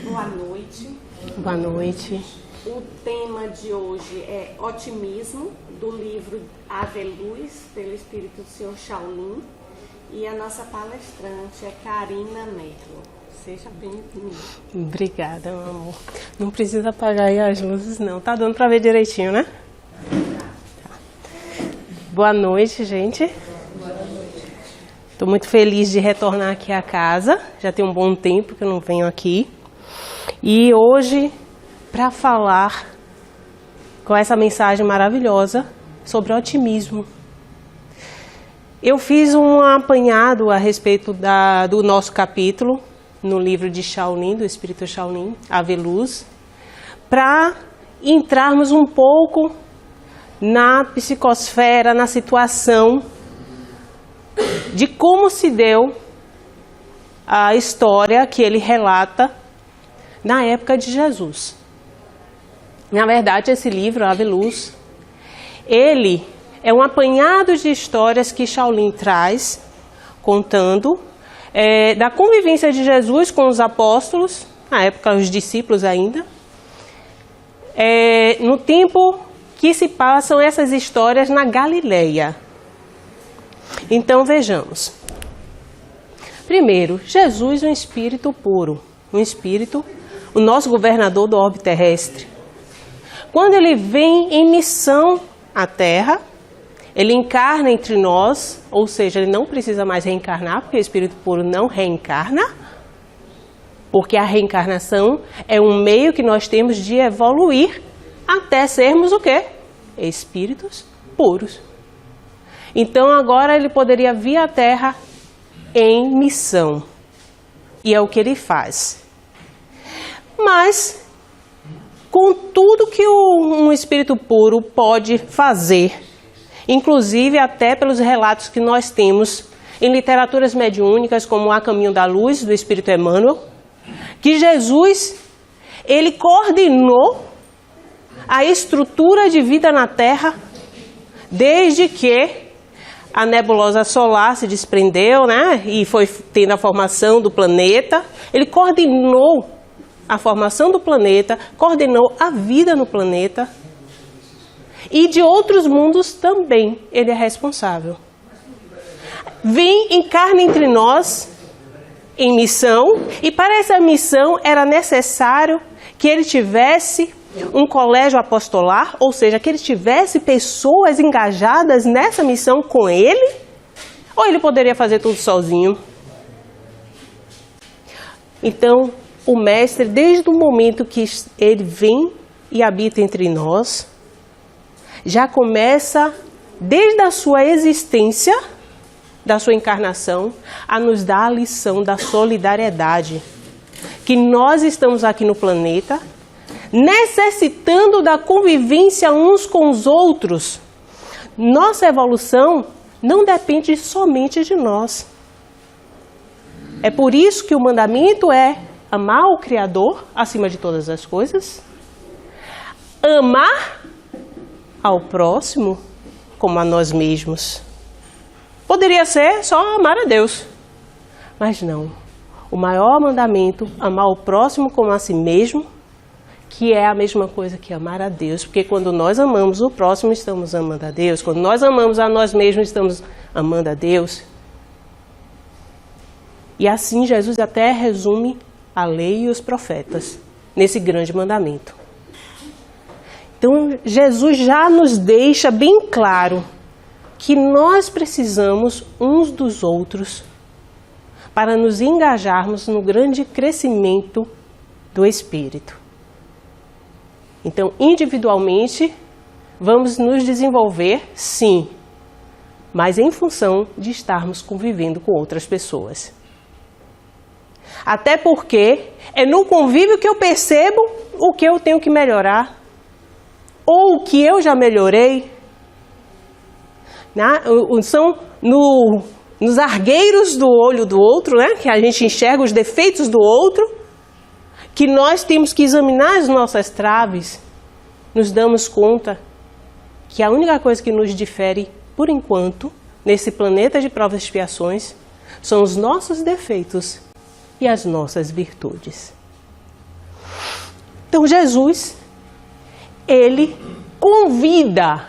Boa noite. Boa noite. O tema de hoje é otimismo, do livro Ave Luz, pelo Espírito do Senhor Shaolin. E a nossa palestrante é Karina Merlo. Seja bem-vinda. Obrigada, meu amor. Não precisa apagar aí as luzes, não. Tá dando para ver direitinho, né? Tá. Boa noite, gente. Estou muito feliz de retornar aqui à casa. Já tem um bom tempo que eu não venho aqui. E hoje, para falar com essa mensagem maravilhosa sobre otimismo. Eu fiz um apanhado a respeito do nosso capítulo no livro de Shaolin, do Espírito Shaolin, Ave Luz, para entrarmos um pouco na psicosfera, na situação de como se deu a história que ele relata na época de Jesus. Na verdade, esse livro, Ave Luz, ele é um apanhado de histórias que Shaolin traz, contando da convivência de Jesus com os apóstolos, na época os discípulos ainda, no tempo que se passam essas histórias na Galileia. Então vejamos. Primeiro, Jesus é um espírito puro, um espírito, o nosso governador do orbe terrestre. Quando ele vem em missão à Terra, ele encarna entre nós, ou seja, ele não precisa mais reencarnar, porque o espírito puro não reencarna, porque a reencarnação é um meio que nós temos de evoluir até sermos o quê? Espíritos puros. Então agora ele poderia vir à Terra em missão. E é o que ele faz. Mas, com tudo que um espírito puro pode fazer, inclusive até pelos relatos que nós temos em literaturas mediúnicas, como A Caminho da Luz, do Espírito Emmanuel, que Jesus, ele coordenou a estrutura de vida na Terra, desde que a nebulosa solar se desprendeu, né, e foi tendo a formação do planeta. Ele coordenou a formação do planeta, coordenou a vida no planeta. E de outros mundos também ele é responsável. Vem, encarna entre nós em missão, e para essa missão era necessário que ele tivesse um colégio apostolar, ou seja, que ele tivesse pessoas engajadas nessa missão com ele, ou ele poderia fazer tudo sozinho. Então, o mestre, desde o momento que ele vem e habita entre nós, já começa, desde a sua existência, da sua encarnação, a nos dar a lição da solidariedade. Que nós estamos aqui no planeta, necessitando da convivência uns com os outros. Nossa evolução não depende somente de nós. É por isso que o mandamento é amar o Criador acima de todas as coisas, amar ao próximo como a nós mesmos. Poderia ser só amar a Deus, mas não. O maior mandamento, amar o próximo como a si mesmo, que é a mesma coisa que amar a Deus, porque quando nós amamos o próximo, estamos amando a Deus. Quando nós amamos a nós mesmos, estamos amando a Deus. E assim Jesus até resume a lei e os profetas nesse grande mandamento. Então, Jesus já nos deixa bem claro que nós precisamos uns dos outros para nos engajarmos no grande crescimento do Espírito. Então, individualmente, vamos nos desenvolver, sim, mas em função de estarmos convivendo com outras pessoas. Até porque é no convívio que eu percebo o que eu tenho que melhorar, ou o que eu já melhorei. São nos argueiros do olho do outro, né, que a gente enxerga os defeitos do outro, que nós temos que examinar as nossas traves, nos damos conta que a única coisa que nos difere, por enquanto, nesse planeta de provas e expiações, são os nossos defeitos e as nossas virtudes. Então Jesus, ele convida.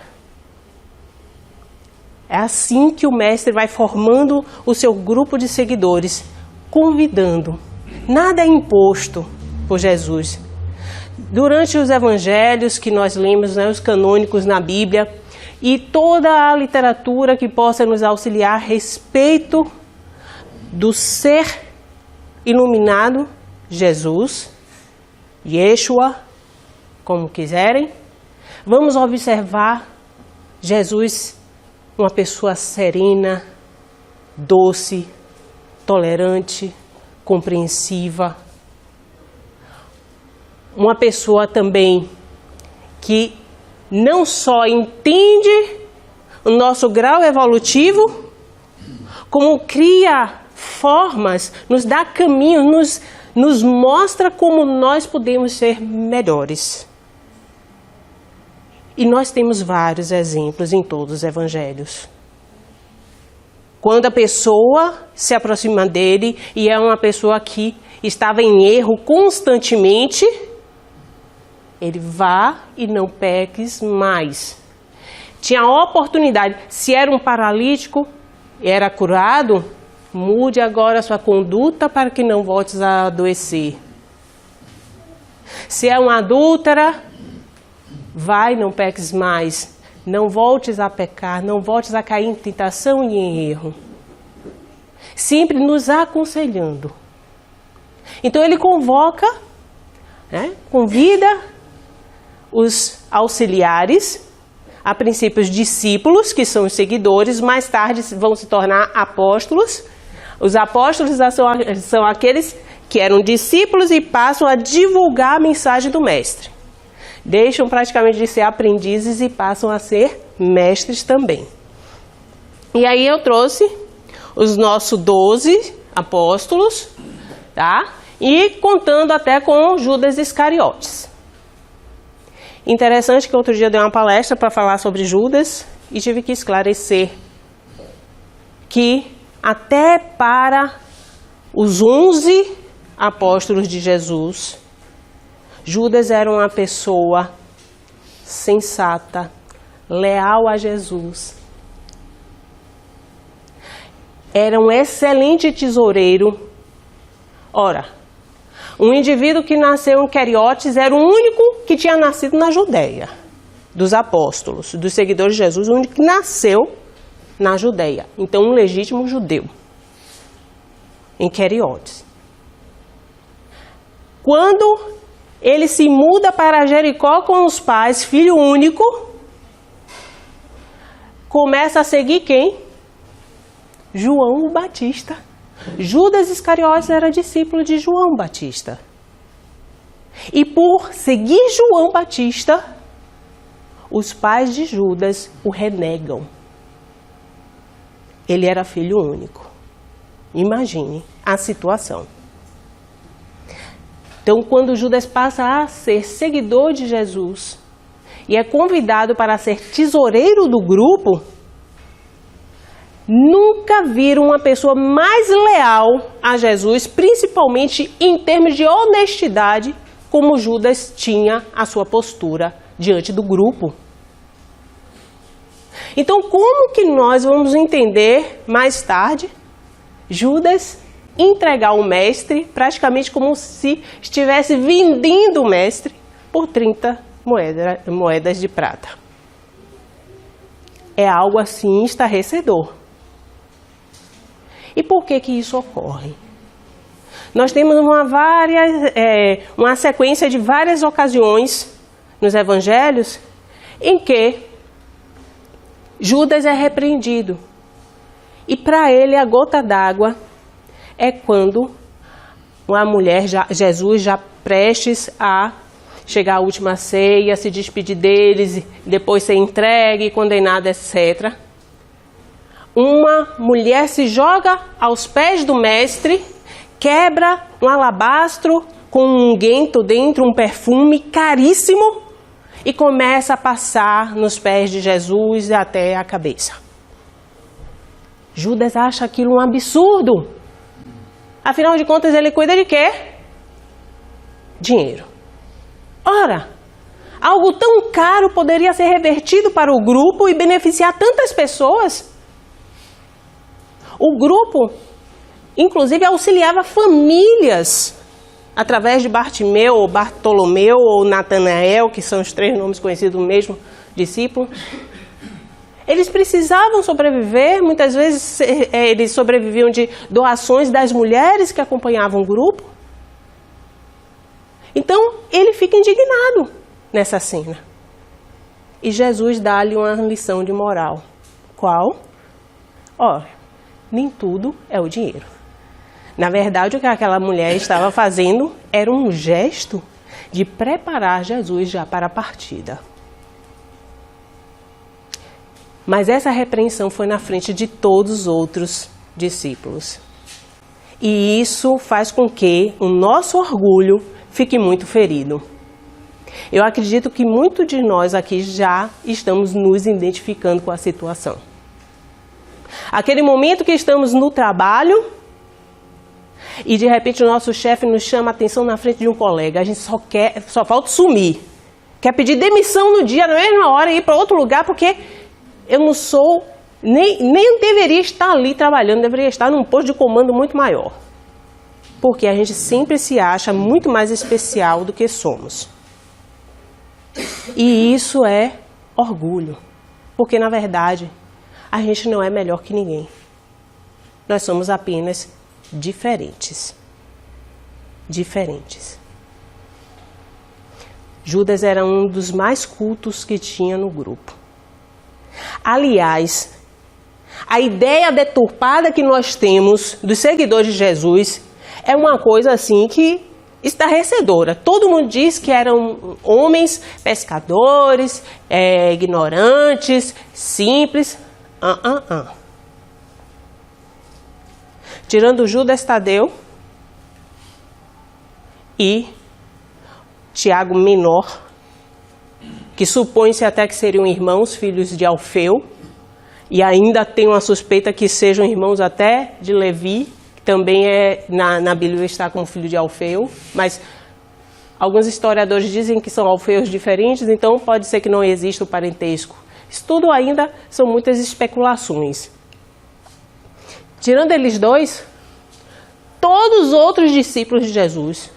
É assim que o mestre vai formando o seu grupo de seguidores, convidando. Nada é imposto por Jesus. Durante os evangelhos que nós lemos, né, os canônicos na Bíblia, e toda a literatura que possa nos auxiliar a respeito do ser iluminado, Jesus, Yeshua, como quiserem, vamos observar Jesus, uma pessoa serena, doce, tolerante, compreensiva. Uma pessoa também que não só entende o nosso grau evolutivo, como cria formas, nos dá caminhos, nos mostra como nós podemos ser melhores. E nós temos vários exemplos em todos os evangelhos. Quando a pessoa se aproxima dele e é uma pessoa que estava em erro constantemente, ele vá e não peques mais. Tinha a oportunidade, se era um paralítico e era curado, mude agora a sua conduta para que não voltes a adoecer. Se é uma adúltera, vai, não peques mais. Não voltes a pecar, não voltes a cair em tentação e em erro. Sempre nos aconselhando. Então ele convoca, né, convida os auxiliares, a princípio os discípulos, que são os seguidores, mais tarde vão se tornar apóstolos. Os apóstolos são aqueles que eram discípulos e passam a divulgar a mensagem do mestre. Deixam praticamente de ser aprendizes e passam a ser mestres também. E aí eu trouxe os nossos 12 apóstolos, tá? E contando até com Judas Iscariotes. Interessante que outro dia eu dei uma palestra para falar sobre Judas e tive que esclarecer que até para os 11 apóstolos de Jesus, Judas era uma pessoa sensata, leal a Jesus. Era um excelente tesoureiro. Ora, um indivíduo que nasceu em Cariotes era o único que tinha nascido na Judéia, dos apóstolos, dos seguidores de Jesus, o único que nasceu na Judéia. Então, um legítimo judeu, em Cariotes. Quando ele se muda para Jericó com os pais, filho único, começa a seguir quem? João o Batista. Judas Iscariotes era discípulo de João Batista. E por seguir João Batista, os pais de Judas o renegam. Ele era filho único. Imagine a situação. Então, quando Judas passa a ser seguidor de Jesus e é convidado para ser tesoureiro do grupo, nunca viram uma pessoa mais leal a Jesus, principalmente em termos de honestidade, como Judas tinha a sua postura diante do grupo. Então, como que nós vamos entender mais tarde Judas entregar o mestre, praticamente como se estivesse vendendo o mestre por 30 moedas de prata? É algo assim estarrecedor. E por que que isso ocorre? Nós temos uma sequência de várias ocasiões nos evangelhos em que Judas é repreendido. E para ele a gota d'água é quando uma mulher, Jesus já prestes a chegar à última ceia, se despedir deles, depois ser entregue, condenado, etc. Uma mulher se joga aos pés do mestre, quebra um alabastro com um unguento dentro, um perfume caríssimo, e começa a passar nos pés de Jesus até a cabeça. Judas acha aquilo um absurdo. Afinal de contas, ele cuida de quê? Dinheiro. Ora, algo tão caro poderia ser revertido para o grupo e beneficiar tantas pessoas. O grupo, inclusive, auxiliava famílias através de Bartimeu, ou Bartolomeu, ou Natanael, que são os 3 nomes conhecidos do mesmo discípulo. Eles precisavam sobreviver, muitas vezes eles sobreviviam de doações das mulheres que acompanhavam o grupo. Então, ele fica indignado nessa cena. E Jesus dá-lhe uma lição de moral. Qual? Ora, nem tudo é o dinheiro. Na verdade, o que aquela mulher estava fazendo era um gesto de preparar Jesus já para a partida. Mas essa repreensão foi na frente de todos os outros discípulos. E isso faz com que o nosso orgulho fique muito ferido. Eu acredito que muitos de nós aqui já estamos nos identificando com a situação. Aquele momento que estamos no trabalho e de repente o nosso chefe nos chama a atenção na frente de um colega. A gente só falta sumir. Quer pedir demissão no dia, na mesma hora, e ir para outro lugar, porque eu não sou, nem deveria estar ali trabalhando, deveria estar num posto de comando muito maior. Porque a gente sempre se acha muito mais especial do que somos. E isso é orgulho. Porque, na verdade, a gente não é melhor que ninguém. Nós somos apenas diferentes. Diferentes. Judas era um dos mais cultos que tinha no grupo. Aliás, a ideia deturpada que nós temos dos seguidores de Jesus é uma coisa assim que estarrecedora. Todo mundo diz que eram homens pescadores, ignorantes, simples. Tirando Judas Tadeu e Tiago menor, que supõe-se até que seriam irmãos, filhos de Alfeu, e ainda tem uma suspeita que sejam irmãos até de Levi, que também na Bíblia está como filho de Alfeu, mas alguns historiadores dizem que são alfeus diferentes, então pode ser que não exista o parentesco. Isso tudo ainda são muitas especulações. Tirando eles dois, todos os outros discípulos de Jesus,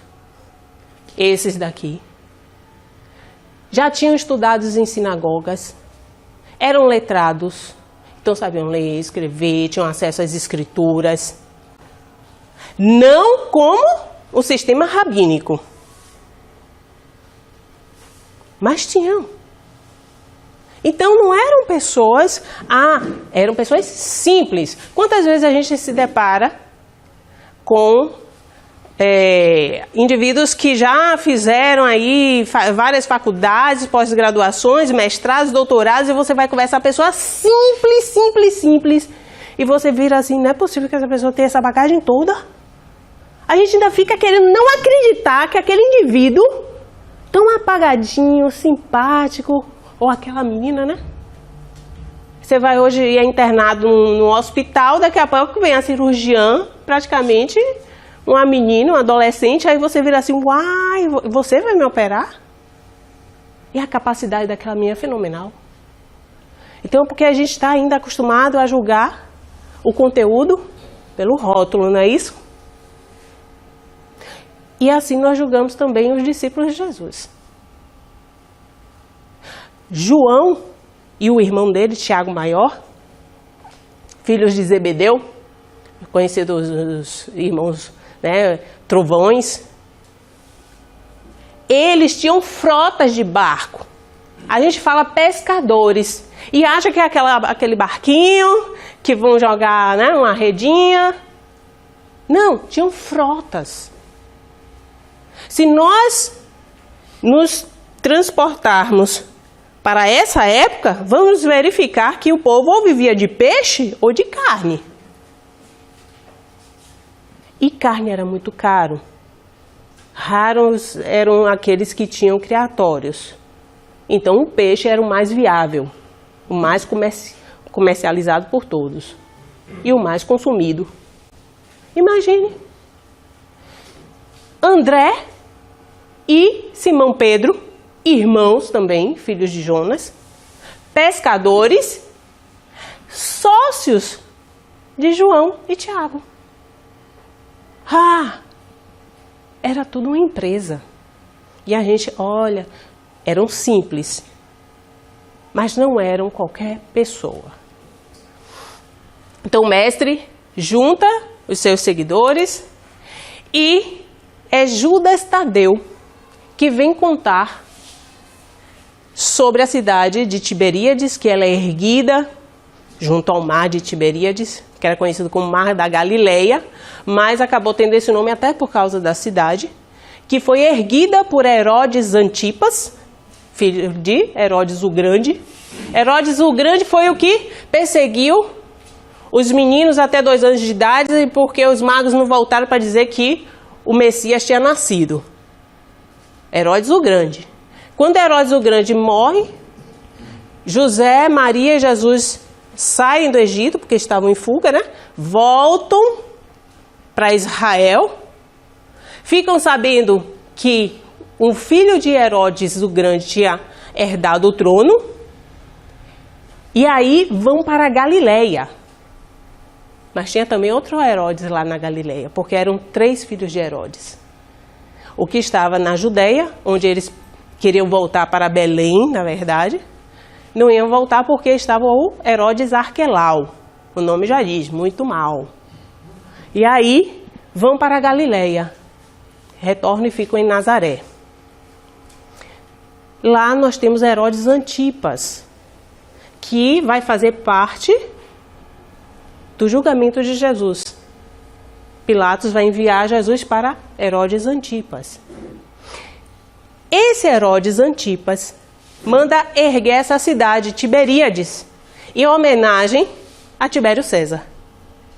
esses daqui, já tinham estudado em sinagogas, eram letrados, então sabiam ler, escrever, tinham acesso às escrituras. Não como o sistema rabínico, mas tinham. Então não eram pessoas, eram pessoas simples. Quantas vezes a gente se depara com indivíduos que já fizeram aí várias faculdades, pós-graduações, mestrados, doutorados, e você vai conversar com a pessoa simples, e você vira assim, não é possível que essa pessoa tenha essa bagagem toda. A gente ainda fica querendo não acreditar que aquele indivíduo tão apagadinho, simpático, ou aquela menina, né? Você vai hoje e é internado no hospital, daqui a pouco vem a cirurgiã, praticamente uma menina, um adolescente, aí você vira assim, uai, você vai me operar? E a capacidade daquela menina é fenomenal. Então, porque a gente está ainda acostumado a julgar o conteúdo pelo rótulo, não é isso? E assim nós julgamos também os discípulos de Jesus. João e o irmão dele, Tiago Maior, filhos de Zebedeu, conhecidos os irmãos, né, trovões, eles tinham frotas de barco. A gente fala pescadores e acha que é aquele barquinho que vão jogar, né, uma redinha. Não, tinham frotas. Se nós nos transportarmos para essa época, vamos verificar que o povo ou vivia de peixe ou de carne. E carne era muito caro. Raros eram aqueles que tinham criatórios. Então o peixe era o mais viável, o mais comercializado por todos e o mais consumido. Imagine, André e Simão Pedro, irmãos também, filhos de Jonas, pescadores, sócios de João e Tiago. Era tudo uma empresa. E a gente, olha, eram simples, mas não eram qualquer pessoa. Então o mestre junta os seus seguidores e é Judas Tadeu que vem contar sobre a cidade de Tiberíades, que ela é erguida junto ao mar de Tiberíades, que era conhecido como Mar da Galileia, mas acabou tendo esse nome até por causa da cidade, que foi erguida por Herodes Antipas, filho de Herodes o Grande. Herodes o Grande foi o que perseguiu os meninos até 2 anos de idade, porque os magos não voltaram para dizer que o Messias tinha nascido. Herodes o Grande. Quando Herodes o Grande morre, José, Maria e Jesus saem do Egito, porque estavam em fuga, né? Voltam para Israel, ficam sabendo que um filho de Herodes o Grande tinha herdado o trono, e aí vão para a Galileia. Mas tinha também outro Herodes lá na Galileia, porque eram 3 filhos de Herodes. O que estava na Judeia, onde eles queriam voltar para Belém, na verdade, não iam voltar porque estava o Herodes Arquelau. O nome já diz, muito mal. E aí vão para a Galileia, retornam e ficam em Nazaré. Lá nós temos Herodes Antipas, que vai fazer parte do julgamento de Jesus. Pilatos vai enviar Jesus para Herodes Antipas. Esse Herodes Antipas manda erguer essa cidade, Tiberíades, em homenagem a Tibério César,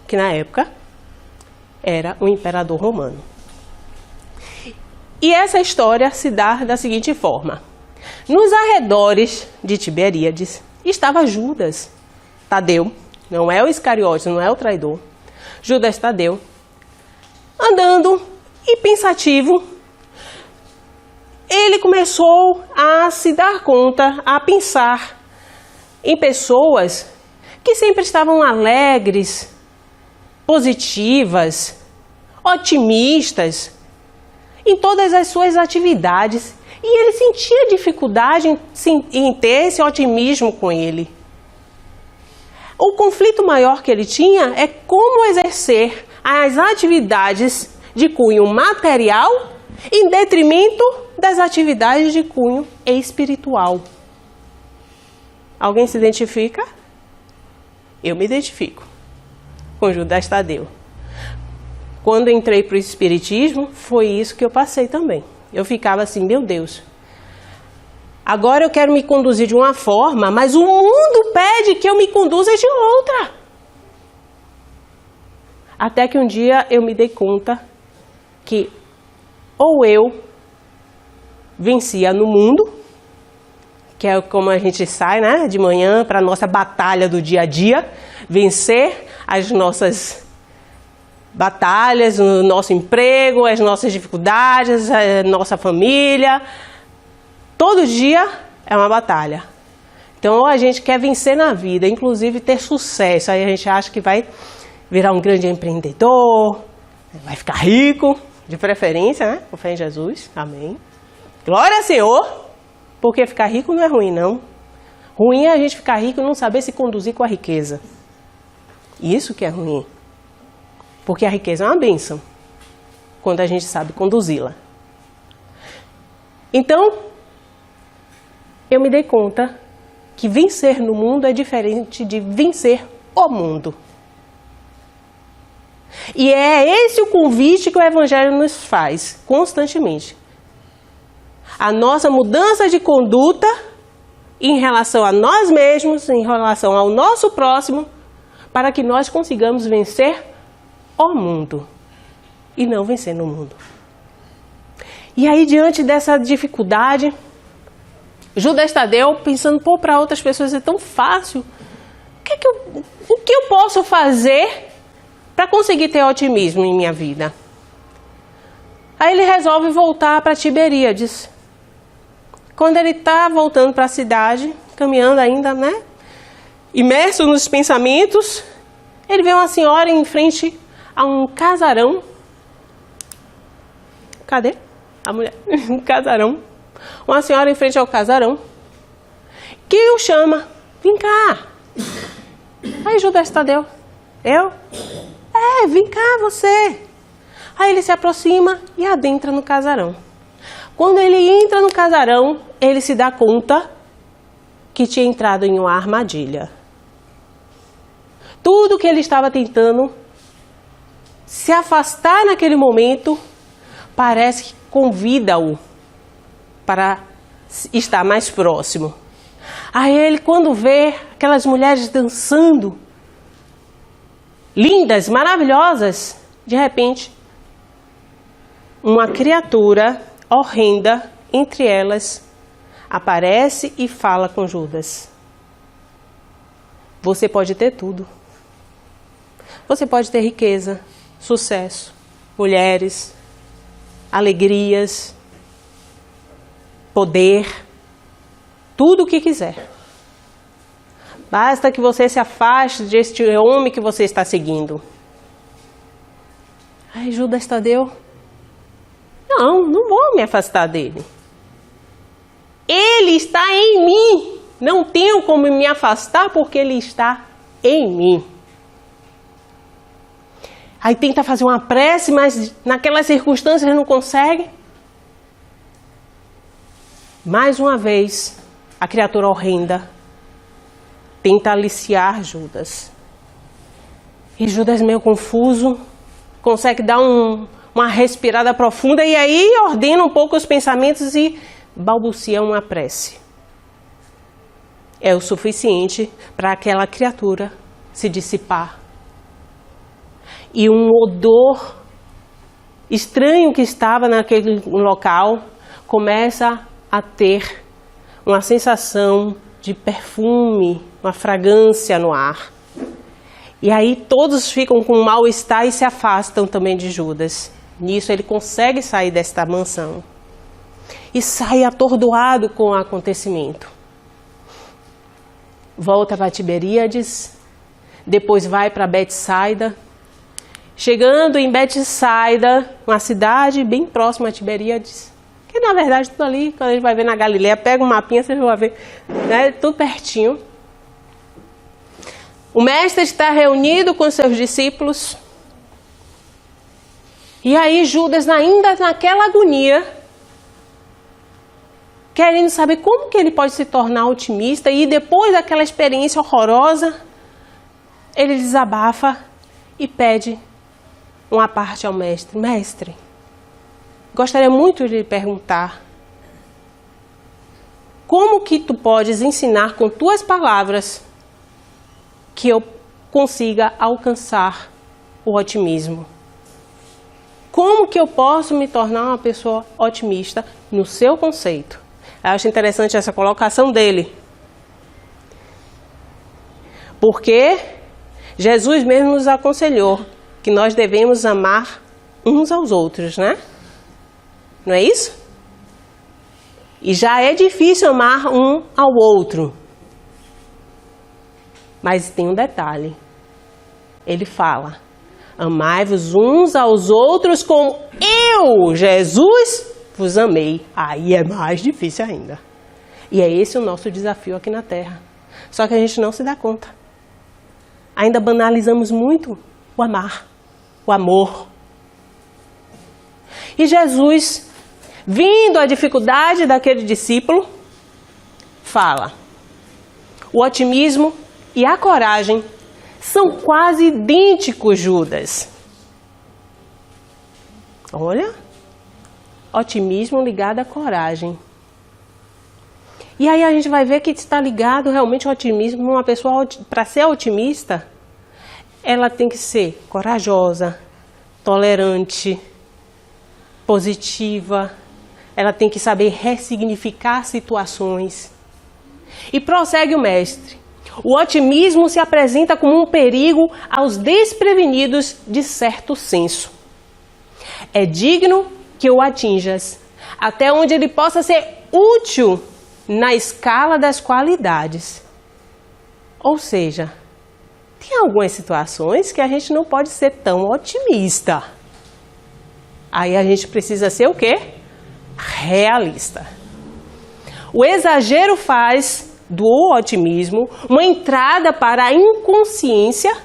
que na época era um imperador romano. E essa história se dá da seguinte forma. Nos arredores de Tiberíades estava Judas Tadeu, não é o Iscariotes, não é o traidor, Judas Tadeu, andando e pensativo. Ele começou a se dar conta, a pensar em pessoas que sempre estavam alegres, positivas, otimistas em todas as suas atividades. E ele sentia dificuldade em ter esse otimismo com ele. O conflito maior que ele tinha é como exercer as atividades de cunho material em detrimento das atividades de cunho espiritual. Alguém se identifica? Eu me identifico com Judas Tadeu. Quando entrei para o Espiritismo, foi isso que eu passei também. Eu ficava assim, meu Deus, agora eu quero me conduzir de uma forma, mas o mundo pede que eu me conduza de outra. Até que um dia eu me dei conta que ou eu vencia no mundo, que é como a gente sai, né, de manhã para a nossa batalha do dia a dia, vencer as nossas batalhas, o nosso emprego, as nossas dificuldades, a nossa família. Todo dia é uma batalha. Então, ou a gente quer vencer na vida, inclusive ter sucesso, aí a gente acha que vai virar um grande empreendedor, vai ficar rico, de preferência, né? Com fé em Jesus, amém. Glória ao Senhor, porque ficar rico não é ruim, não. Ruim é a gente ficar rico e não saber se conduzir com a riqueza. Isso que é ruim. Porque a riqueza é uma bênção, quando a gente sabe conduzi-la. Então, eu me dei conta que vencer no mundo é diferente de vencer o mundo. E é esse o convite que o Evangelho nos faz constantemente. A nossa mudança de conduta em relação a nós mesmos, em relação ao nosso próximo, para que nós consigamos vencer o mundo e não vencer no mundo. E aí, diante dessa dificuldade, Judas Tadeu, pensando, para outras pessoas é tão fácil, o que eu posso fazer para conseguir ter otimismo em minha vida? Aí ele resolve voltar para Tiberíades. Quando ele está voltando para a cidade, caminhando ainda, né? Imerso nos pensamentos, ele vê uma senhora em frente a um casarão. Cadê a mulher? Um casarão. Uma senhora em frente ao casarão, que o chama. Vem cá. Aí Judas Tadeu. Eu? Vem cá você. Aí ele se aproxima e adentra no casarão. Quando ele entra no casarão, ele se dá conta que tinha entrado em uma armadilha. Tudo que ele estava tentando se afastar naquele momento, parece que convida-o para estar mais próximo. Aí ele, quando vê aquelas mulheres dançando, lindas, maravilhosas, de repente, uma criatura horrenda entre elas aparece e fala com Judas. Você pode ter tudo. Você pode ter riqueza, sucesso, mulheres, alegrias, poder, tudo o que quiser. Basta que você se afaste deste homem que você está seguindo. Aí Judas Tadeu, não vou me afastar dele. Ele está em mim. Não tenho como me afastar porque ele está em mim. Aí tenta fazer uma prece, mas naquelas circunstâncias não consegue. Mais uma vez, a criatura horrenda tenta aliciar Judas. E Judas, meio confuso, consegue dar uma respirada profunda e aí ordena um pouco os pensamentos e balbucia uma prece. É o suficiente para aquela criatura se dissipar. E um odor estranho que estava naquele local começa a ter uma sensação de perfume, uma fragrância no ar. E aí todos ficam com um mal-estar e se afastam também de Judas. Nisso ele consegue sair desta mansão. E sai atordoado com o acontecimento. Volta para Tiberíades, depois vai para Betsaida. Chegando em Betsaida, uma cidade bem próxima a Tiberíades, que na verdade tudo ali, quando a gente vai ver na Galileia, pega um mapinha, você vai ver, né, tudo pertinho. O mestre está reunido com seus discípulos. E aí Judas, ainda naquela agonia, querendo saber como que ele pode se tornar otimista, e depois daquela experiência horrorosa, ele desabafa e pede uma parte ao mestre. Mestre, gostaria muito de lhe perguntar, como que tu podes ensinar com tuas palavras que eu consiga alcançar o otimismo? Como que eu posso me tornar uma pessoa otimista no seu conceito? Eu acho interessante essa colocação dele. Porque Jesus mesmo nos aconselhou que nós devemos amar uns aos outros, né? Não é isso? E já é difícil amar um ao outro. Mas tem um detalhe. Ele fala: amai-vos uns aos outros como eu, Jesus, vos amei. Aí é mais difícil ainda. E é esse o nosso desafio aqui na Terra. Só que a gente não se dá conta. Ainda banalizamos muito o amar, o amor. E Jesus, vindo à dificuldade daquele discípulo, fala: o otimismo e a coragem são quase idênticos, Judas. Olha, otimismo ligado à coragem. E aí a gente vai ver que está ligado realmente ao otimismo. Uma pessoa, para ser otimista, ela tem que ser corajosa, tolerante, positiva. Ela tem que saber ressignificar situações. E prossegue o mestre: o otimismo se apresenta como um perigo aos desprevenidos de certo senso. É digno que o atinjas, até onde ele possa ser útil na escala das qualidades. Ou seja, tem algumas situações que a gente não pode ser tão otimista. Aí a gente precisa ser o quê? Realista. O exagero faz do otimismo uma entrada para a inconsciência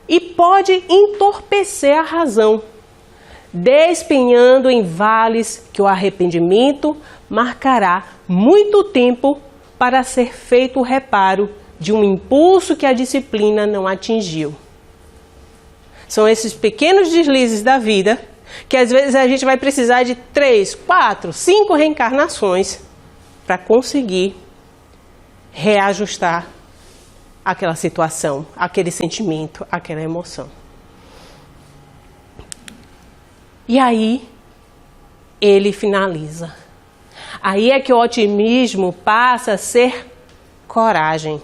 e pode entorpecer a razão, despenhando em vales que o arrependimento marcará muito tempo para ser feito o reparo de um impulso que a disciplina não atingiu. São esses pequenos deslizes da vida que às vezes a gente vai precisar de 3, 4, 5 reencarnações para conseguir reajustar aquela situação, aquele sentimento, aquela emoção. E aí, ele finaliza. Aí é que o otimismo passa a ser coragem.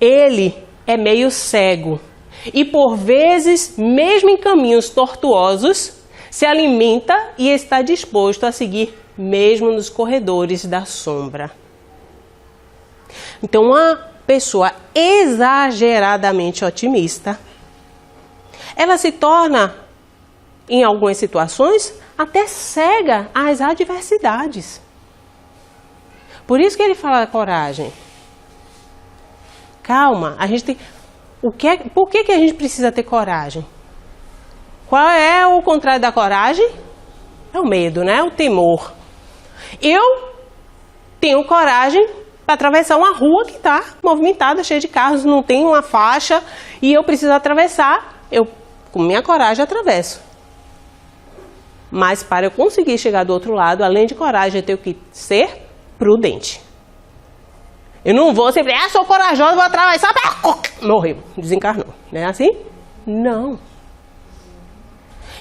Ele é meio cego e, por vezes, mesmo em caminhos tortuosos, se alimenta e está disposto a seguir mesmo nos corredores da sombra. Então, uma pessoa exageradamente otimista, ela se torna, em algumas situações, até cega às adversidades. Por isso que ele fala da coragem. Calma, a gente tem... Por que a gente precisa ter coragem? Qual é o contrário da coragem? É o medo, né? O temor. Eu tenho coragem para atravessar uma rua que está movimentada, cheia de carros, não tem uma faixa e eu preciso atravessar. Eu, com minha coragem, atravesso. Mas para eu conseguir chegar do outro lado, além de coragem, eu tenho que ser prudente. Eu não vou sempre, sou corajosa, vou atravessar, morreu, desencarnou. Não é assim? Não.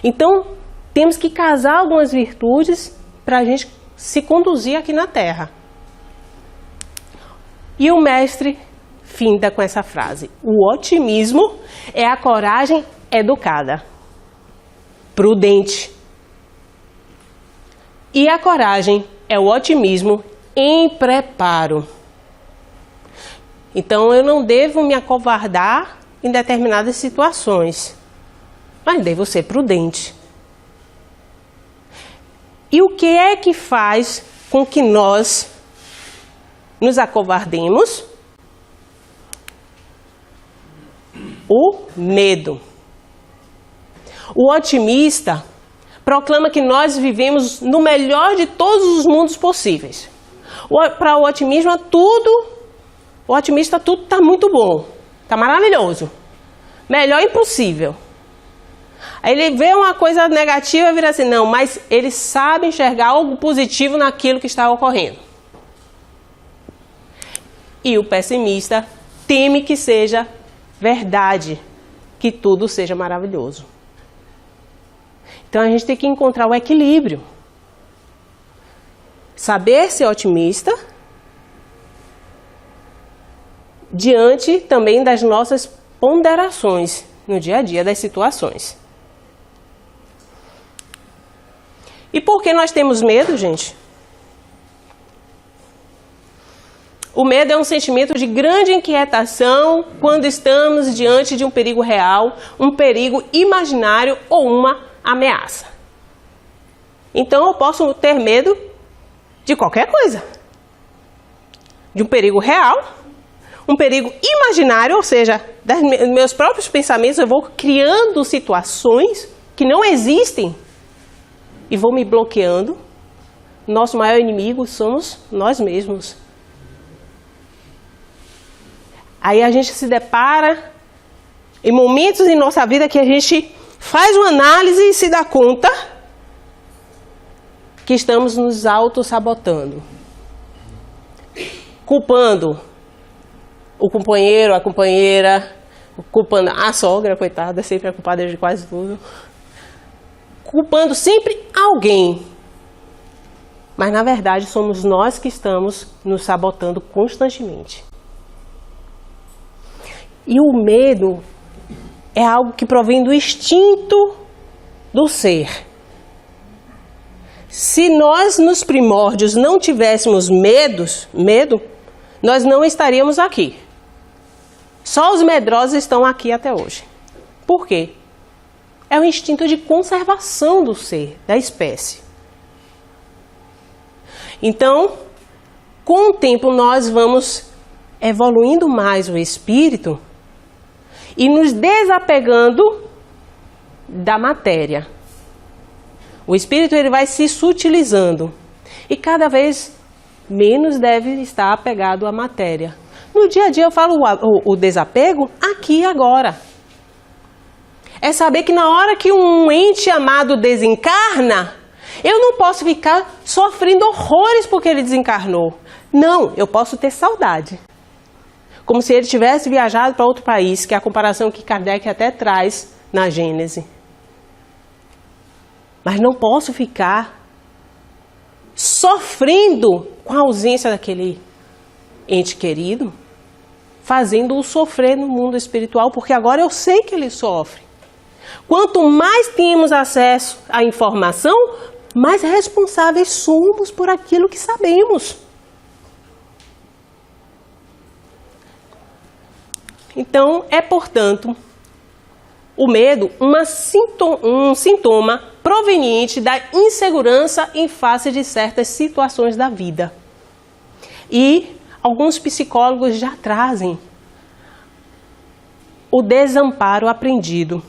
Então, temos que casar algumas virtudes para a gente se conduzir aqui na Terra. E o mestre finda com essa frase: o otimismo é a coragem educada, prudente. E a coragem é o otimismo em preparo. Então, eu não devo me acovardar em determinadas situações, mas devo ser prudente. E o que é que faz com que nós nos acovardemos? O medo. O otimista proclama que nós vivemos no melhor de todos os mundos possíveis. Para o otimista tudo está muito bom, está maravilhoso. Melhor impossível. Aí ele vê uma coisa negativa e vira assim, não, mas ele sabe enxergar algo positivo naquilo que está ocorrendo. E o pessimista teme que seja verdade, que tudo seja maravilhoso. Então a gente tem que encontrar o equilíbrio. Saber ser otimista diante também das nossas ponderações no dia a dia das situações. E por que nós temos medo, gente? O medo é um sentimento de grande inquietação quando estamos diante de um perigo real, um perigo imaginário ou uma ameaça. Então eu posso ter medo de qualquer coisa. De um perigo real, um perigo imaginário, ou seja, dos meus próprios pensamentos, eu vou criando situações que não existem e vou me bloqueando. Nosso maior inimigo somos nós mesmos. Aí a gente se depara em momentos em nossa vida que a gente faz uma análise e se dá conta que estamos nos auto-sabotando. Culpando o companheiro, a companheira, culpando a sogra, coitada, sempre é culpada de quase tudo. Culpando sempre alguém. Mas, na verdade, somos nós que estamos nos sabotando constantemente. E o medo é algo que provém do instinto do ser. Se nós nos primórdios não tivéssemos medo, nós não estaríamos aqui. Só os medrosos estão aqui até hoje. Por quê? É o instinto de conservação do ser, da espécie. Então, com o tempo nós vamos evoluindo mais o espírito e nos desapegando da matéria. O espírito ele vai se sutilizando e cada vez menos deve estar apegado à matéria. No dia a dia eu falo o desapego aqui e agora. É saber que na hora que um ente amado desencarna, eu não posso ficar sofrendo horrores porque ele desencarnou. Não, eu posso ter saudade. Como se ele tivesse viajado para outro país, que é a comparação que Kardec até traz na Gênese. Mas não posso ficar sofrendo com a ausência daquele ente querido, fazendo-o sofrer no mundo espiritual, porque agora eu sei que ele sofre. Quanto mais temos acesso à informação, mais responsáveis somos por aquilo que sabemos. Então, é, portanto, o medo um sintoma proveniente da insegurança em face de certas situações da vida. E alguns psicólogos já trazem o desamparo aprendido.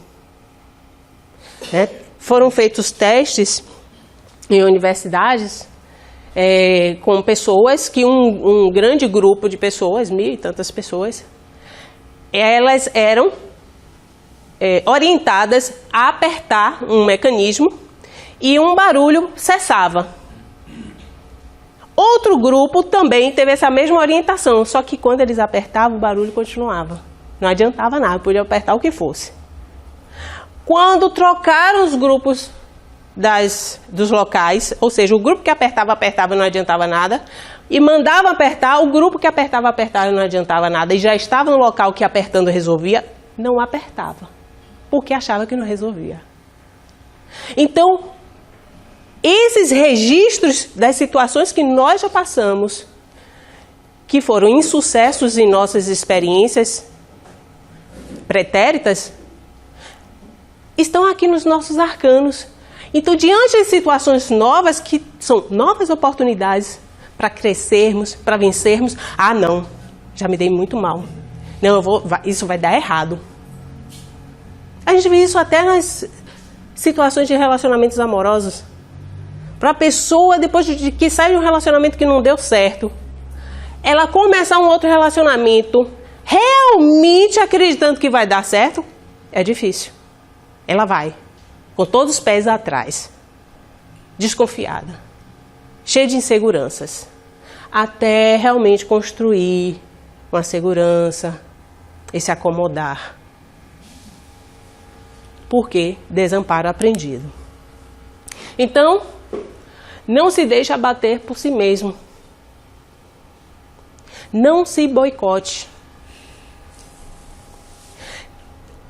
Foram feitos testes em universidades com pessoas que um grande grupo de pessoas, 1.000 e tantas pessoas, elas eram orientadas a apertar um mecanismo e um barulho cessava. Outro grupo também teve essa mesma orientação, só que quando eles apertavam, o barulho continuava. Não adiantava nada, podia apertar o que fosse. Quando trocaram os grupos dos locais, ou seja, o grupo que apertava não adiantava nada, e mandava apertar, o grupo que apertava não adiantava nada, e já estava no local que apertando resolvia, não apertava, porque achava que não resolvia. Então, esses registros das situações que nós já passamos, que foram insucessos em nossas experiências pretéritas, estão aqui nos nossos arcanos. Então, diante de situações novas, que são novas oportunidades para crescermos, para vencermos, não, já me dei muito mal. Não, isso vai dar errado. A gente vê isso até nas situações de relacionamentos amorosos. Para a pessoa, depois de que sai de um relacionamento que não deu certo, ela começar um outro relacionamento, realmente acreditando que vai dar certo, é difícil. Ela vai, com todos os pés atrás, desconfiada, cheia de inseguranças, até realmente construir uma segurança e se acomodar. Por quê? Desamparo aprendido. Então, não se deixe abater por si mesmo. Não se boicote.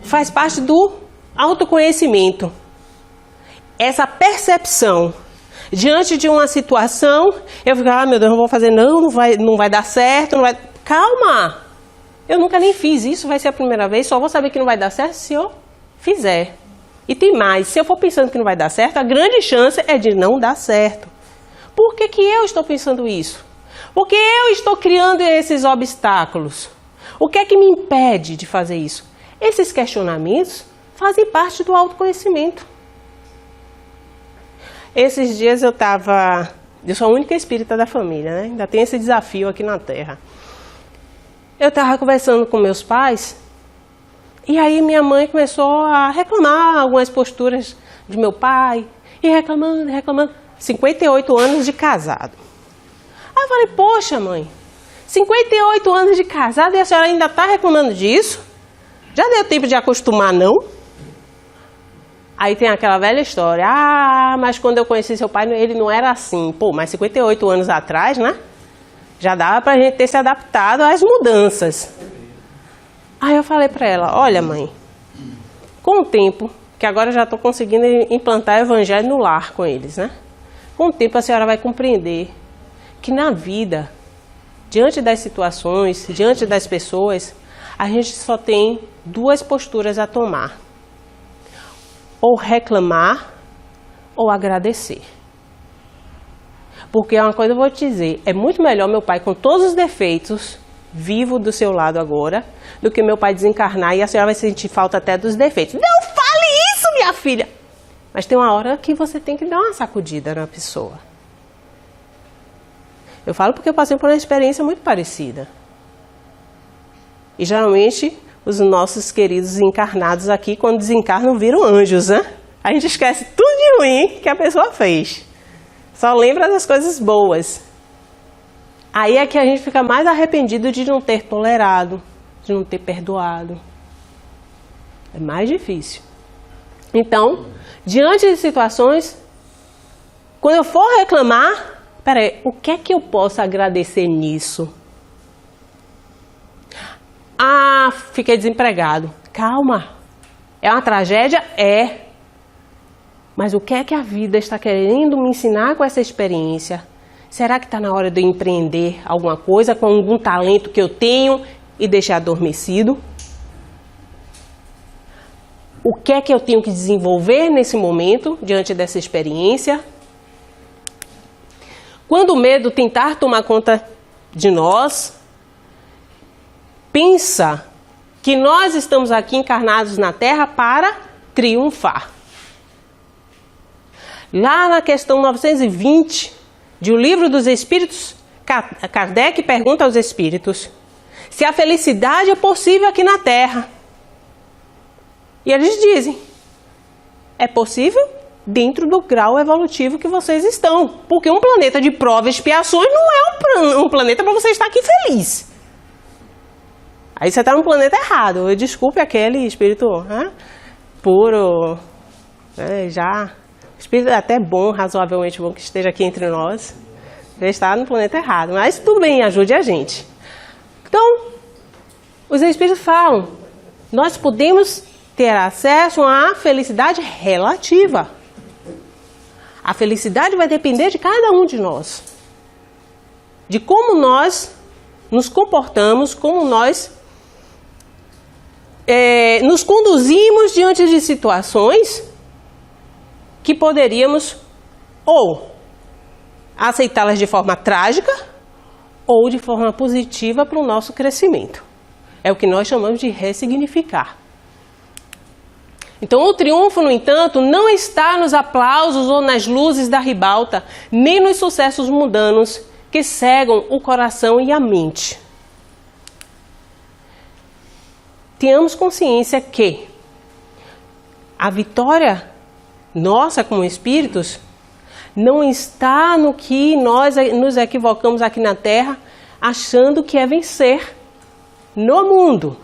Faz parte do autoconhecimento. Essa percepção. Diante de uma situação, eu fico, meu Deus, não vou fazer, não vai dar certo, não vai... Calma! Eu nunca nem fiz isso, vai ser a primeira vez, só vou saber que não vai dar certo se eu fizer. E tem mais, se eu for pensando que não vai dar certo, a grande chance é de não dar certo. Por que que eu estou pensando isso? Porque eu estou criando esses obstáculos. O que é que me impede de fazer isso? Esses questionamentos fazem parte do autoconhecimento. Esses dias eu sou a única espírita da família, né? Ainda tem esse desafio aqui na Terra. Eu estava conversando com meus pais, e aí minha mãe começou a reclamar algumas posturas de meu pai, e reclamando. 58 anos de casado. Aí eu falei, poxa mãe, 58 anos de casado e a senhora ainda está reclamando disso? Já deu tempo de acostumar, não? Aí tem aquela velha história, mas quando eu conheci seu pai, ele não era assim. Pô, mas 58 anos atrás, né? Já dava pra gente ter se adaptado às mudanças. Aí eu falei pra ela, olha mãe, Com o tempo, que agora eu já estou conseguindo implantar o evangelho no lar com eles, né? Com o tempo a senhora vai compreender que na vida, diante das situações, diante das pessoas, a gente só tem duas posturas a tomar. Ou reclamar, ou agradecer. Porque uma coisa eu vou te dizer, é muito melhor meu pai com todos os defeitos, vivo do seu lado agora, do que meu pai desencarnar e a senhora vai sentir falta até dos defeitos. Não fale isso, minha filha! Mas tem uma hora que você tem que dar uma sacudida na pessoa. Eu falo porque eu passei por uma experiência muito parecida. E geralmente os nossos queridos encarnados aqui, quando desencarnam, viram anjos, né? A gente esquece tudo de ruim que a pessoa fez. Só lembra das coisas boas. Aí é que a gente fica mais arrependido de não ter tolerado, de não ter perdoado. É mais difícil. Então, diante de situações, quando eu for reclamar, peraí, o que é que eu posso agradecer nisso? Ah, fiquei desempregado. Calma. É uma tragédia? É. Mas o que é que a vida está querendo me ensinar com essa experiência? Será que está na hora de eu empreender alguma coisa com algum talento que eu tenho e deixar adormecido? O que é que eu tenho que desenvolver nesse momento, diante dessa experiência? Quando o medo tentar tomar conta de nós, pensa que nós estamos aqui encarnados na Terra para triunfar. Lá na questão 920 de O Livro dos Espíritos, Kardec pergunta aos espíritos se a felicidade é possível aqui na Terra. E eles dizem, é possível dentro do grau evolutivo que vocês estão. Porque um planeta de prova e expiações não é um planeta para você estar aqui feliz. Aí você está no planeta errado. Desculpe aquele espírito puro, já... Espírito até bom, razoavelmente bom que esteja aqui entre nós. Já está no planeta errado. Mas tudo bem, ajude a gente. Então, os espíritos falam, nós podemos ter acesso à felicidade relativa. A felicidade vai depender de cada um de nós. De como nós nos comportamos, como nós nos conduzimos diante de situações que poderíamos ou aceitá-las de forma trágica ou de forma positiva para o nosso crescimento. É o que nós chamamos de ressignificar. Então o triunfo, no entanto, não está nos aplausos ou nas luzes da ribalta, nem nos sucessos mundanos que cegam o coração e a mente. Tenhamos consciência que a vitória nossa como espíritos não está no que nós nos equivocamos aqui na Terra achando que é vencer no mundo.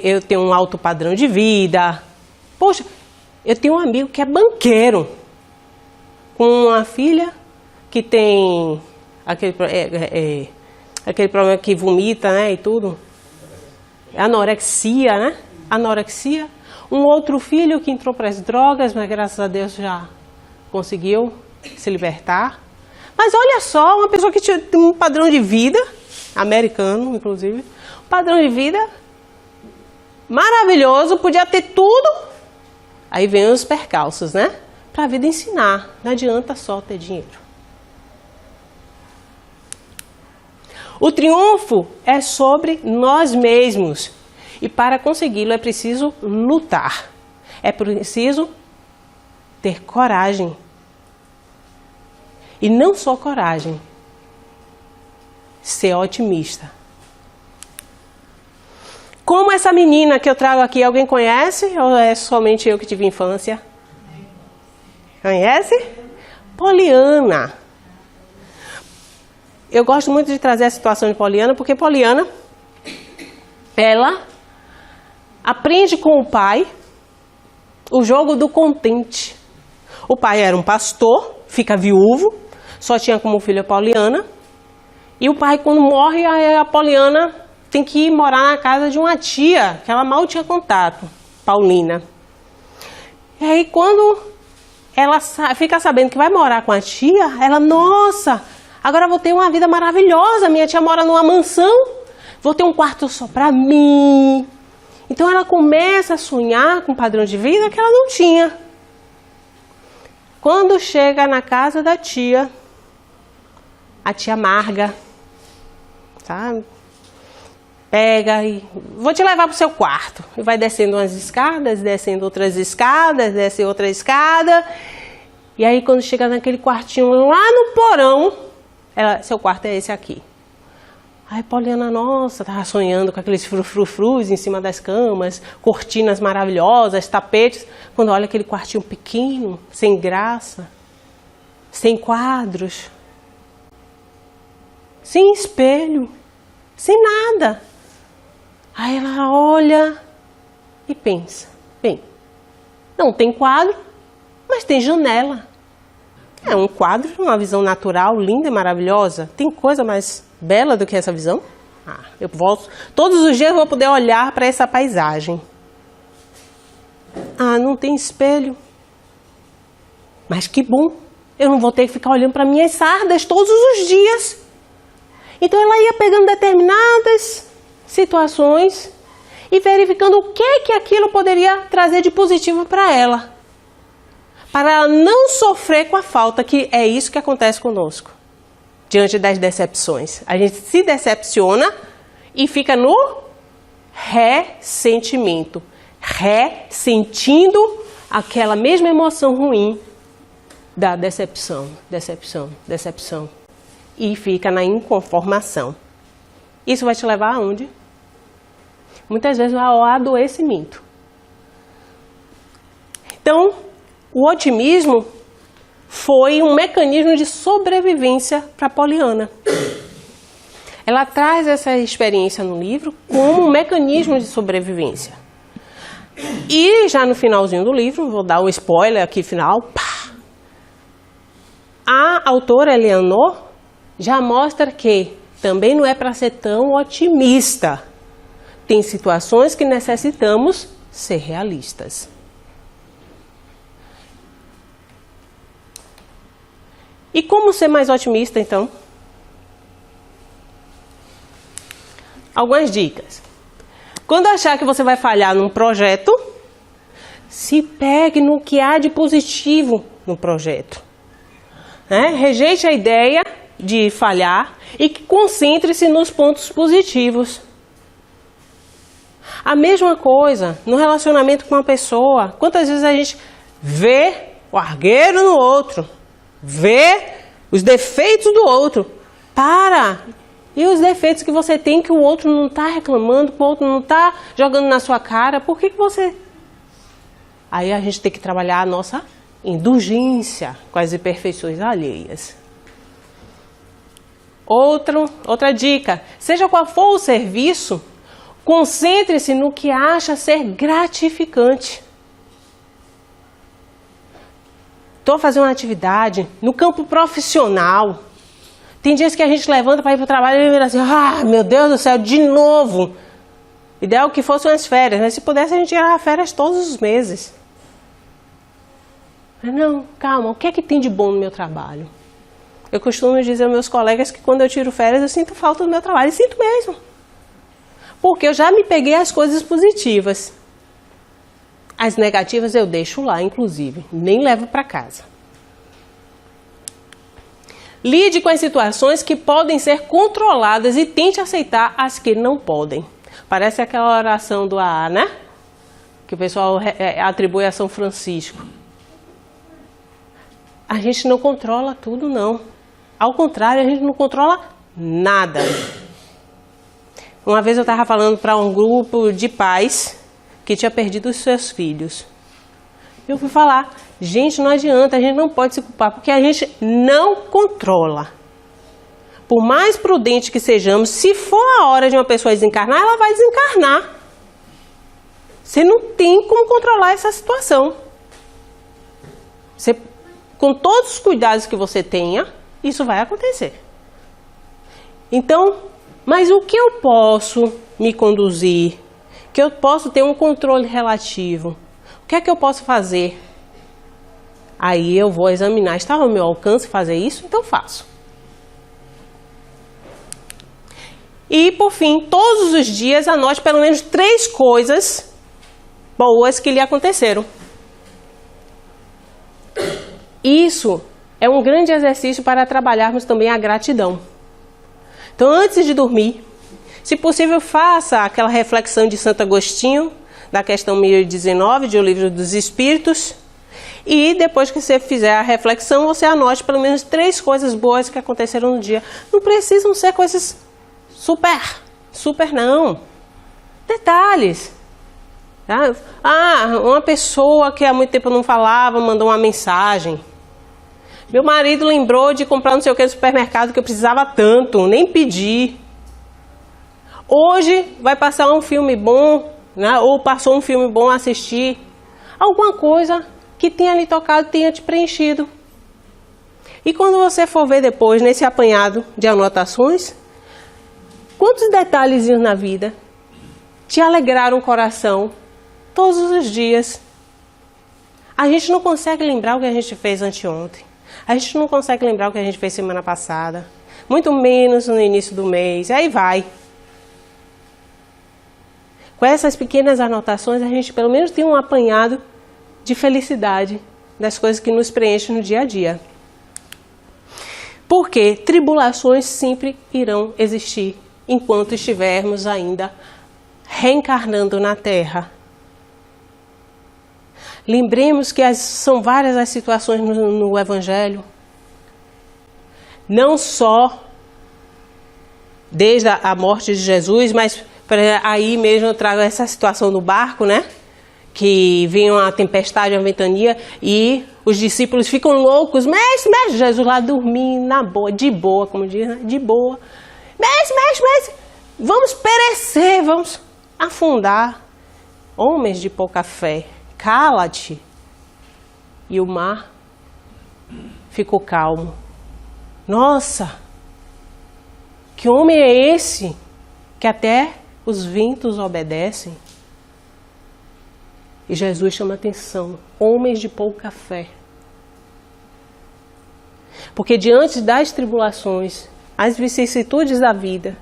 Eu tenho um alto padrão de vida. Poxa, eu tenho um amigo que é banqueiro, com uma filha que tem aquele problema que vomita, né, e tudo. Anorexia, né? Anorexia. Um outro filho que entrou para as drogas, mas graças a Deus já conseguiu se libertar. Mas olha só, uma pessoa que tinha um padrão de vida, americano inclusive, um padrão de vida maravilhoso, podia ter tudo. Aí vem os percalços, né? Para a vida ensinar, não adianta só ter dinheiro. O triunfo é sobre nós mesmos. E para consegui-lo é preciso lutar. É preciso ter coragem. E não só coragem. Ser otimista. Como essa menina que eu trago aqui, alguém conhece? Ou é somente eu que tive infância? Conhece? Poliana. Eu gosto muito de trazer a situação de Poliana, porque Poliana, ela aprende com o pai o jogo do contente. O pai era um pastor, fica viúvo, só tinha como filha a Poliana. E o pai, quando morre, a Poliana tem que ir morar na casa de uma tia, que ela mal tinha contato, Paulina. E aí quando ela fica sabendo que vai morar com a tia, ela, nossa, agora eu vou ter uma vida maravilhosa, minha tia mora numa mansão, vou ter um quarto só para mim. Então ela começa a sonhar com um padrão de vida que ela não tinha. Quando chega na casa da tia, a tia amarga, sabe? Pega e vou te levar para o seu quarto. E vai descendo umas escadas, descendo outras escadas, desce outra escada. E aí quando chega naquele quartinho lá no porão, seu quarto é esse aqui. Aí Poliana, nossa, estava sonhando com aqueles frufrufrus em cima das camas, cortinas maravilhosas, tapetes. Quando olha aquele quartinho pequeno, sem graça, sem quadros, sem espelho, sem nada. Aí ela olha e pensa, bem, não tem quadro, mas tem janela. É um quadro, uma visão natural, linda e maravilhosa. Tem coisa mais bela do que essa visão? Eu volto, todos os dias eu vou poder olhar para essa paisagem. Não tem espelho. Mas que bom, eu não vou ter que ficar olhando para minhas sardas todos os dias. Então ela ia pegando determinadas situações e verificando o que aquilo poderia trazer de positivo para ela. Para ela não sofrer com a falta, que é isso que acontece conosco. Diante das decepções. A gente se decepciona e fica no ressentimento. Ressentindo aquela mesma emoção ruim da decepção. E fica na inconformação. Isso vai te levar aonde? Muitas vezes ao adoecimento. Então, o otimismo foi um mecanismo de sobrevivência para Poliana. Ela traz essa experiência no livro como um mecanismo de sobrevivência. E já no finalzinho do livro, vou dar um spoiler aqui final, a autora Eleanor já mostra que também não é para ser tão otimista. Tem situações que necessitamos ser realistas. E como ser mais otimista, então? Algumas dicas. Quando achar que você vai falhar num projeto, se pegue no que há de positivo no projeto. Rejeite a ideia de falhar e concentre-se nos pontos positivos. A mesma coisa no relacionamento com uma pessoa. Quantas vezes a gente vê o argueiro no outro, vê os defeitos do outro, e os defeitos que você tem que o outro não está reclamando, que o outro não está jogando na sua cara, por que você... Aí a gente tem que trabalhar a nossa indulgência com as imperfeições alheias. Outra dica, seja qual for o serviço, concentre-se no que acha ser gratificante. Estou fazendo uma atividade no campo profissional. Tem dias que a gente levanta para ir para o trabalho e vira assim, meu Deus do céu, de novo. Ideal que fossem as férias, né? Se pudesse a gente tirar férias todos os meses. Mas não, calma, o que é que tem de bom no meu trabalho? Eu costumo dizer aos meus colegas que quando eu tiro férias eu sinto falta do meu trabalho, e sinto mesmo. Porque eu já me peguei as coisas positivas. As negativas eu deixo lá, inclusive, nem levo para casa. Lide com as situações que podem ser controladas e tente aceitar as que não podem. Parece aquela oração do AA, né? Que o pessoal atribui a São Francisco. A gente não controla tudo, não. Ao contrário, a gente não controla nada. Uma vez eu estava falando para um grupo de pais que tinha perdido os seus filhos. Eu fui falar, gente, não adianta, a gente não pode se culpar, porque a gente não controla. Por mais prudente que sejamos, se for a hora de uma pessoa desencarnar, ela vai desencarnar. Você não tem como controlar essa situação. Com todos os cuidados que você tenha, isso vai acontecer. Então, Mas o que eu posso me conduzir? Que eu posso ter um controle relativo? O que é que eu posso fazer? Aí eu vou examinar. Está ao meu alcance fazer isso? Então faço. E, por fim, todos os dias anote pelo menos 3 coisas boas que lhe aconteceram. Isso é um grande exercício para trabalharmos também a gratidão. Então, antes de dormir, se possível, faça aquela reflexão de Santo Agostinho, da questão 1019, de O Livro dos Espíritos. E depois que você fizer a reflexão, você anote pelo menos 3 coisas boas que aconteceram no dia. Não precisam ser coisas super não. Detalhes. Uma pessoa que há muito tempo não falava, mandou uma mensagem. Meu marido lembrou de comprar não sei o que no supermercado que eu precisava tanto, nem pedi. Hoje vai passar um filme bom, né? Ou passou um filme bom a assistir. Alguma coisa que tenha lhe tocado, tenha te preenchido. E quando você for ver depois, nesse apanhado de anotações, quantos detalhezinhos na vida te alegraram o coração todos os dias? A gente não consegue lembrar o que a gente fez anteontem. A gente não consegue lembrar o que a gente fez semana passada. Muito menos no início do mês. Aí vai. Com essas pequenas anotações, a gente pelo menos tem um apanhado de felicidade das coisas que nos preenchem no dia a dia. Porque tribulações sempre irão existir enquanto estivermos ainda reencarnando na Terra. Lembremos que são várias as situações no Evangelho. Não só desde a morte de Jesus, mas aí mesmo eu trago essa situação do barco, né? Que vem uma tempestade, uma ventania, e os discípulos ficam loucos. Mestre, Jesus lá dormindo, na boa, de boa, como diz, né? De boa. Mestre, vamos perecer, vamos afundar. Homens de pouca fé, cala-te. E o mar ficou calmo. Nossa, que homem é esse que até os ventos obedecem? E Jesus chama atenção, homens de pouca fé. Porque diante das tribulações, as vicissitudes da vida,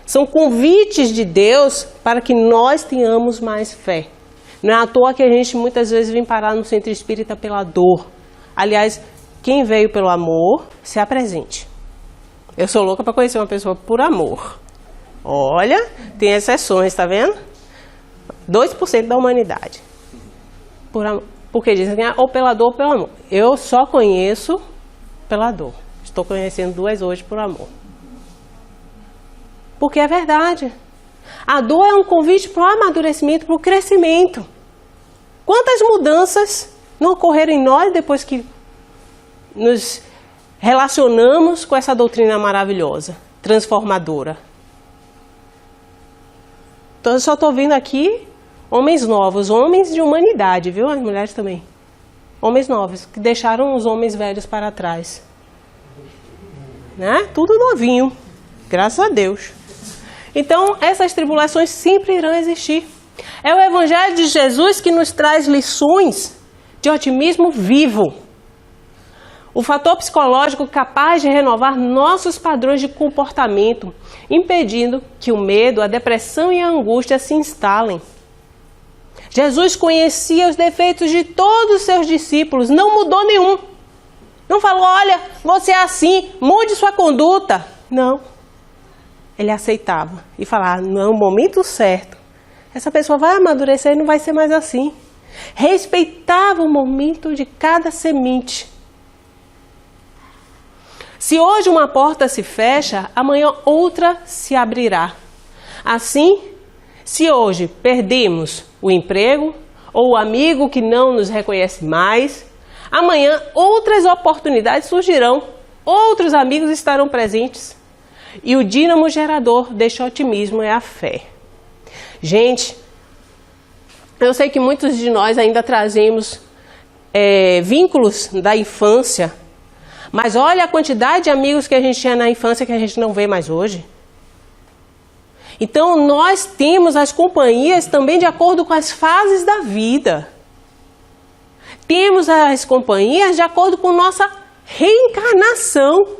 são convites de Deus para que nós tenhamos mais fé. Não é à toa que a gente muitas vezes vem parar no centro espírita pela dor. Aliás, quem veio pelo amor, se apresente. Eu sou louca para conhecer uma pessoa por amor. Olha, tem exceções, tá vendo? 2% da humanidade. Por amor. Porque dizem que ou pela dor ou pelo amor. Eu só conheço pela dor. Estou conhecendo 2 hoje por amor. Porque é verdade. A dor é um convite para o amadurecimento, para o crescimento. Quantas mudanças não ocorreram em nós depois que nos relacionamos com essa doutrina maravilhosa, transformadora? Então eu só estou vendo aqui homens novos, homens de humanidade, viu? As mulheres também. Homens novos, que deixaram os homens velhos para trás. Né? Tudo novinho, graças a Deus. Então, essas tribulações sempre irão existir. É o Evangelho de Jesus que nos traz lições de otimismo vivo. O fator psicológico capaz de renovar nossos padrões de comportamento, impedindo que o medo, a depressão e a angústia se instalem. Jesus conhecia os defeitos de todos os seus discípulos, não mudou nenhum. Não falou, olha, você é assim, mude sua conduta. Não. Ele aceitava e falava, no momento certo, essa pessoa vai amadurecer e não vai ser mais assim. Respeitava o momento de cada semente. Se hoje uma porta se fecha, amanhã outra se abrirá. Assim, se hoje perdemos o emprego ou o amigo que não nos reconhece mais, amanhã outras oportunidades surgirão, outros amigos estarão presentes. E o dínamo gerador deste otimismo é a fé. Gente, eu sei que muitos de nós ainda trazemos vínculos da infância, mas olha a quantidade de amigos que a gente tinha na infância que a gente não vê mais hoje. Então, nós temos as companhias também de acordo com as fases da vida. Temos as companhias de acordo com nossa reencarnação.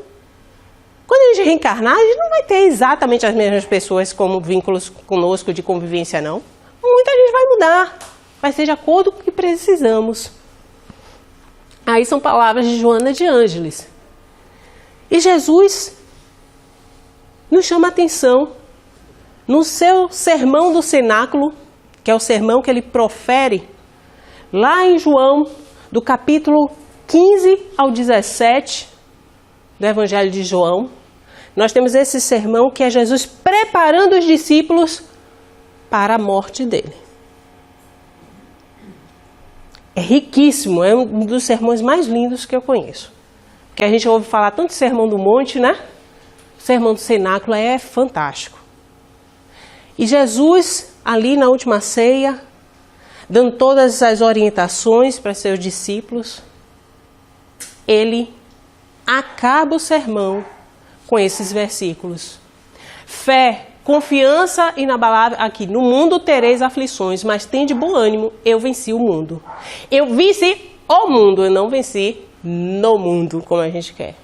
Quando a gente reencarnar, a gente não vai ter exatamente as mesmas pessoas como vínculos conosco de convivência, não. Muita gente vai mudar. Vai ser de acordo com o que precisamos. Aí são palavras de Joana de Ângeles. E Jesus nos chama a atenção no seu sermão do cenáculo, que é o sermão que ele profere lá em João, do capítulo 15 ao 17 do Evangelho de João. Nós temos esse sermão que é Jesus preparando os discípulos para a morte dele. É riquíssimo, é um dos sermões mais lindos que eu conheço. Porque a gente ouve falar tanto de Sermão do Monte, né? O sermão do cenáculo é fantástico. E Jesus, ali na última ceia, dando todas as orientações para seus discípulos, ele acaba o sermão com esses versículos. Fé, confiança inabalável. Aqui, no mundo tereis aflições, mas tende bom ânimo, eu venci o mundo. Eu venci o mundo, eu não venci no mundo, como a gente quer.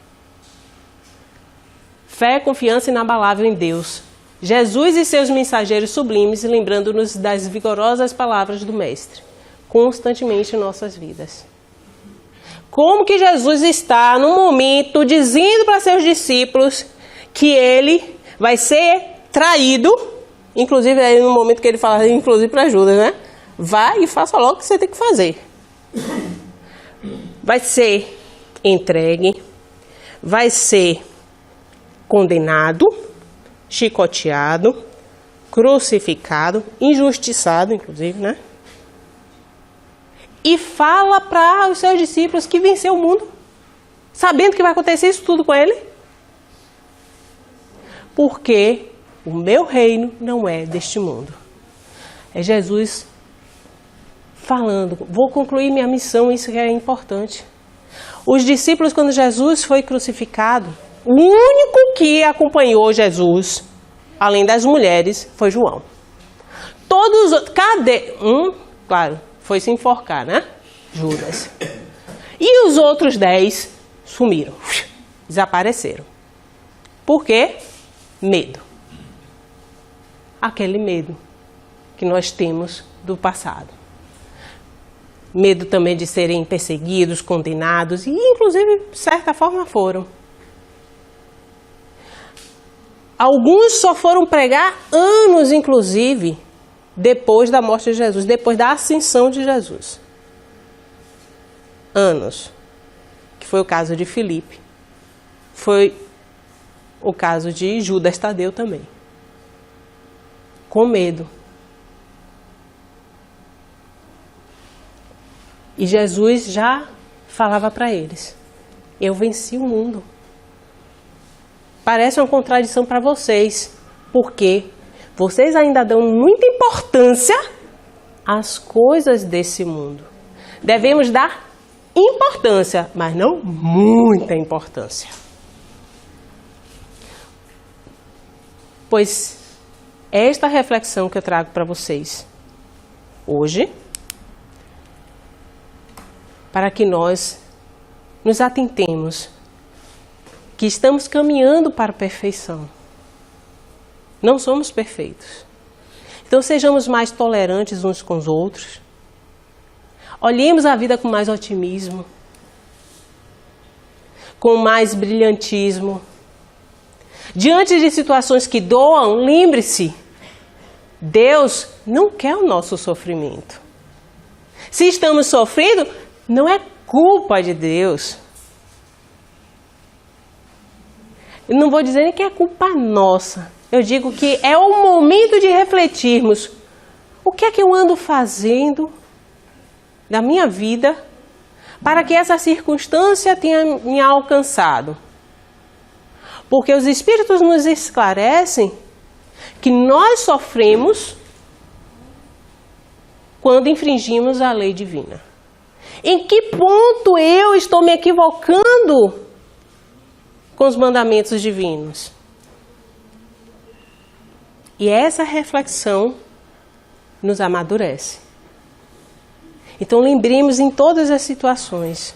Fé, confiança inabalável em Deus. Jesus e seus mensageiros sublimes, lembrando-nos das vigorosas palavras do Mestre, constantemente em nossas vidas. Como que Jesus está, no momento, dizendo para seus discípulos que ele vai ser traído, inclusive aí no momento que ele fala, inclusive para Judas, né? Vai e faça logo o que você tem que fazer. Vai ser entregue, vai ser condenado, chicoteado, crucificado, injustiçado, inclusive, né? E fala para os seus discípulos que venceu o mundo, sabendo que vai acontecer isso tudo com ele. Porque o meu reino não é deste mundo. É Jesus falando, vou concluir minha missão, isso que é importante. Os discípulos, quando Jesus foi crucificado, o único que acompanhou Jesus, além das mulheres, foi João. Todos, cadê? Claro, foi se enforcar, né? Judas. E os outros 10 sumiram, desapareceram. Por quê? Medo. Aquele medo que nós temos do passado. Medo também de serem perseguidos, condenados, e inclusive, de certa forma, foram. Alguns só foram pregar anos, inclusive, depois da morte de Jesus, depois da ascensão de Jesus. Anos. Que foi o caso de Filipe. Foi o caso de Judas Tadeu também. Com medo. E Jesus já falava para eles, eu venci o mundo. Parece uma contradição para vocês, porque vocês ainda dão muita importância às coisas desse mundo. Devemos dar importância, mas não muita importância. Pois é esta reflexão que eu trago para vocês hoje, para que nós nos atentemos que estamos caminhando para a perfeição. Não somos perfeitos. Então sejamos mais tolerantes uns com os outros. Olhemos a vida com mais otimismo, com mais brilhantismo. Diante de situações que doam, lembre-se, Deus não quer o nosso sofrimento. Se estamos sofrendo, não é culpa de Deus. Eu não vou dizer nem que é culpa nossa. Eu digo que é o momento de refletirmos. O que é que eu ando fazendo da minha vida para que essa circunstância tenha me alcançado? Porque os Espíritos nos esclarecem que nós sofremos quando infringimos a lei divina. Em que ponto eu estou me equivocando com os mandamentos divinos? E essa reflexão nos amadurece. Então lembremos em todas as situações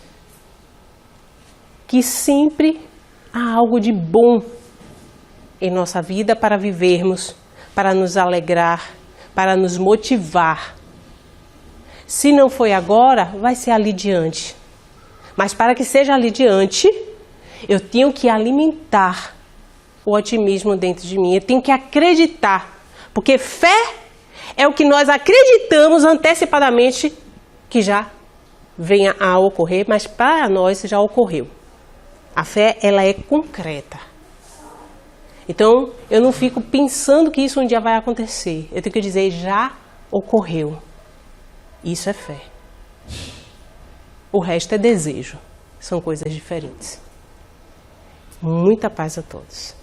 que sempre há algo de bom em nossa vida para vivermos, para nos alegrar, para nos motivar. Se não foi agora, vai ser ali diante. Mas para que seja ali diante, eu tenho que alimentar o otimismo dentro de mim. Eu tenho que acreditar. Porque fé é o que nós acreditamos antecipadamente que já venha a ocorrer, mas para nós já ocorreu. A fé, ela é concreta. Então, eu não fico pensando que isso um dia vai acontecer. Eu tenho que dizer, já ocorreu. Isso é fé. O resto é desejo. São coisas diferentes. Muita paz a todos.